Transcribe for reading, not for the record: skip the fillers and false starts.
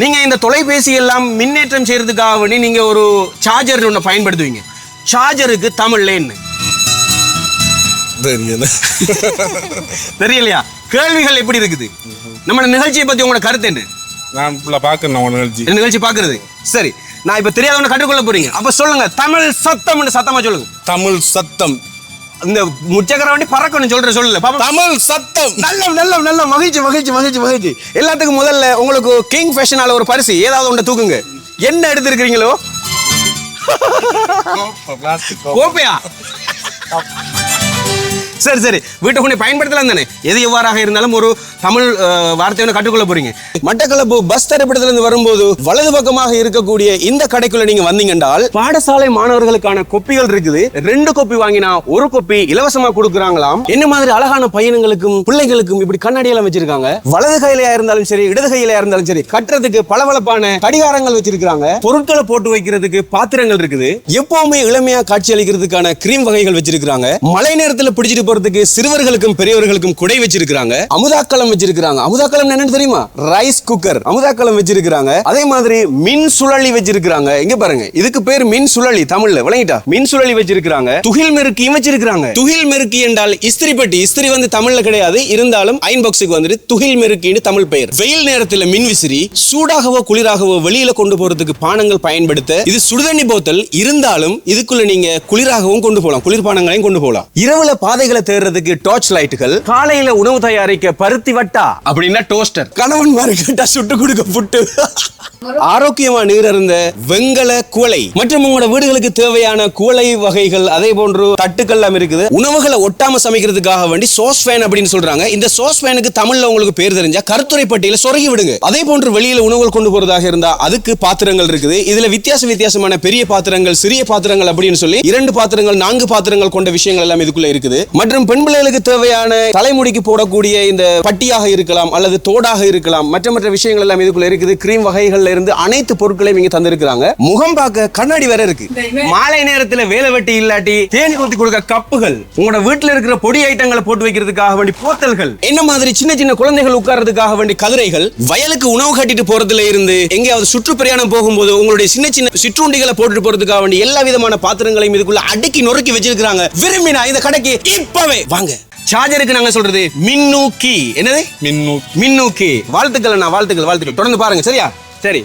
நீங்க இந்த தொலைபேசி எல்லாம் மின்னேற்றம் செய்யறதுக்காக வேண்டி நீங்க ஒரு சார்ஜர் ஒன்று பயன்படுத்துவீங்க. சார்ஜருக்கு தமிழ்ல என்ன? தெரியலையா? கேள்விகள் எப்படி இருக்குது? நம்ம நிகழ்ச்சியை பத்தி உங்களோட கருத்து என்ன? நான் பார்க்கணும் நிகழ்ச்சி பாக்குறது. சரி, நான் இப்ப தெரியாதவன கற்றுக்கொள்ள போறீங்க. அப்ப சொல்லுங்க, தமிழ் சத்தம் சத்தமா சொல்லுங்க. தமிழ் சத்தம். இந்த முச்சக்கர வண்டி பறக்கணும் சொல்லல தமிழ் சத்தம். நல்ல மகிழ்ச்சி. எல்லாத்துக்கும் முதல்ல உங்களுக்கு கிங் ஃபேஷனால ஒரு பரிசு ஏதாவது ஒன்று தூக்குங்க. என்ன எடுத்திருக்கிறீங்களோ? கோப்பையா? சரி, வீட்டை கொண்டு பயன்படுத்தலாம் தானே. எது எவ்வாறாக இருந்தாலும் ஒரு தமிழ் வார்த்தையை கற்றுக்கொள்ள போறீங்க. மட்டக்களப்பு பஸ் தரப்பிடத்திலிருந்து வரும்போது வலது பக்கமாக இருக்கக்கூடிய இந்த கடைக்குள்ள நீங்க வந்தீங்க என்றால் பாடசாலை மாணவர்களுக்கான கொப்பிகள் இருக்குது. 2 கொப்பி வாங்கினா 1 கொப்பி இலவசமா கொடுக்குறாங்களாம். என்ன மாதிரி அழகான பையன்களுக்கும் பிள்ளைகளுக்கும் இப்படி கண்ணாடி எல்லாம் வச்சிருக்காங்க. வலது கையிலயா இருந்தாலும் சரி, இடது கையிலயா இருந்தாலும் சரி, கட்டுறதுக்கு பளபளப்பான கடிகாரங்கள் வச்சிருக்காங்க. பொருட்களை போட்டு வைக்கிறதுக்கு பாத்திரங்கள் இருக்குது. எப்பவுமே இளமையா காட்சி அளிக்கிறதுக்கான கிரீம் வகைகள் வச்சிருக்காங்க. மழை நேரத்தில் பிடிச்சிட்டு போறதுக்கு சிறுவர்களுக்கும் பெரியவர்களுக்கும் குடை வச்சிருக்காங்க. அமுதாக்களம் வச்சிருக்காங்க. அமுதாக்களம் என்னன்னு தெரியுமா? ரைஸ் குக்கர் அமுதாக்களம் வச்சிருக்காங்க. அதே மாதிரி மின் சுழலி வச்சிருக்காங்க. இங்க பாருங்க, இதுக்கு பேர் மின் சுழலி. தமிழ்ல விளங்கிட்டா? மின் சுழலி வச்சிருக்காங்க. துகில் மெருக்கியும் வச்சிருக்காங்க. துகில் மெருக்கி என்றால் இஸ்திரி பெட்டி. இஸ்திரி வந்து தமிழ்ல கிடையாது, இருந்தாலும் அயன் பாக்ஸுக்கு வந்துட்டு துகில் மெருக்கின்னு தமிழ் பெயர். வெயில் நேரத்தில் மின் விசிறி, சூடாகவோ குளிராகவோ வெளியில கொண்டு போறதுக்கு பானங்கள் பயன்படுத்த இது சுடுதண்ணி போத்தல். இருந்தாலும் இதுக்குள்ள நீங்க குளிராகவும் கொண்டு போகலாம், குளிர்பானங்களையும் கொண்டு போகலாம். இரவுல பாதைகளை தேடுறதுக்கு டார்ச் லைட்டுகள், காலையில உணவு தயாரிக்க பருத்தி வட்டா அப்படின்னா டோஸ்டர், கணவன் மாதிரி கேட்டா சுட்டு கொடுக்க புட்டு, ஆரோக்கியமா நீர் இருந்த வெங்கல குவளை மற்றும் உங்களோட வீடுகளுக்கு தேவையான குவளை வகைகள், அதே போன்று தட்டுக்கள் எல்லாம் இருக்குது. உணவுகளை ஒட்டாம சமைக்கிறதுக்காக வேண்டி சோஸ் ஃபேன் அப்படின்னு சொல்றாங்க. இந்த சோஸ் ஃபேனுக்கு தமிழ்ல உங்களுக்கு பேர் தெரிஞ்சா கருத்துரை பட்டியல சொருகி விடுங்க. அதே போன்று வெளியில உணவுகள் கொண்டு போறதாக இருந்தா அதுக்கு பாத்திரங்கள் இருக்குது. இதுல வித்தியாசமான பெரிய பாத்திரங்கள், சிறிய பாத்திரங்கள் அப்படின்னு சொல்லி 2 பாத்திரங்கள் 4 பாத்திரங்கள் கொண்ட விஷயங்கள் எல்லாம் இதுக்குள்ள இருக்குது. மற்றும் பெண் பிள்ளைகளுக்கு தேவையான தலைமுடிக்கு போடக்கூடிய இந்த பட்டியாக இருக்கலாம் அல்லது தோடாக இருக்கலாம், மற்ற விஷயங்கள் எல்லாம் இதுக்குள்ள இருக்குது. கிரீம் வகைகள்ல இருந்து அனைத்து பொருட்களையும் இங்க தந்திருக்காங்க. முகம் பார்க்க கண்ணாடி வேற இருக்கு. மாலை நேரத்துல வேலை வெட்டி இல்லாட்டி தேனி ஊத்தி கொடுக்க கப்புகள், உங்களோட வீட்டுல இருக்கிற பொடி ஐட்டங்களை போட்டு வைக்கிறதுக்காக வேண்டி போத்தல்கள், என்ன மாதிரி சின்ன குழந்தைகள் உட்கார்றதுக்காக வேண்டி கதிரைகள், வயலுக்கு உணவு கட்டிட்டு போறதுல இருந்து எங்கேயாவது சுற்றுப்பிரயாணம் போகும்போது உங்களுடைய சின்ன சிற்றுண்டிகளை போட்டுட்டு போறதுக்காக வேண்டி எல்லா விதமான பாத்திரங்களையும் இதுக்குள்ள அடுக்கி நொறுக்கி வச்சிருக்காங்க. விரும்பினா இந்த கடைக்கு இப்பவே வாங்க. சார்ஜருக்கு நாங்க சொல்றது மின்னூக்கி. என்னது? மின்னூக்கி. வாழ்த்துக்கள். தொடர்ந்து பாருங்க. சரியா? சரி.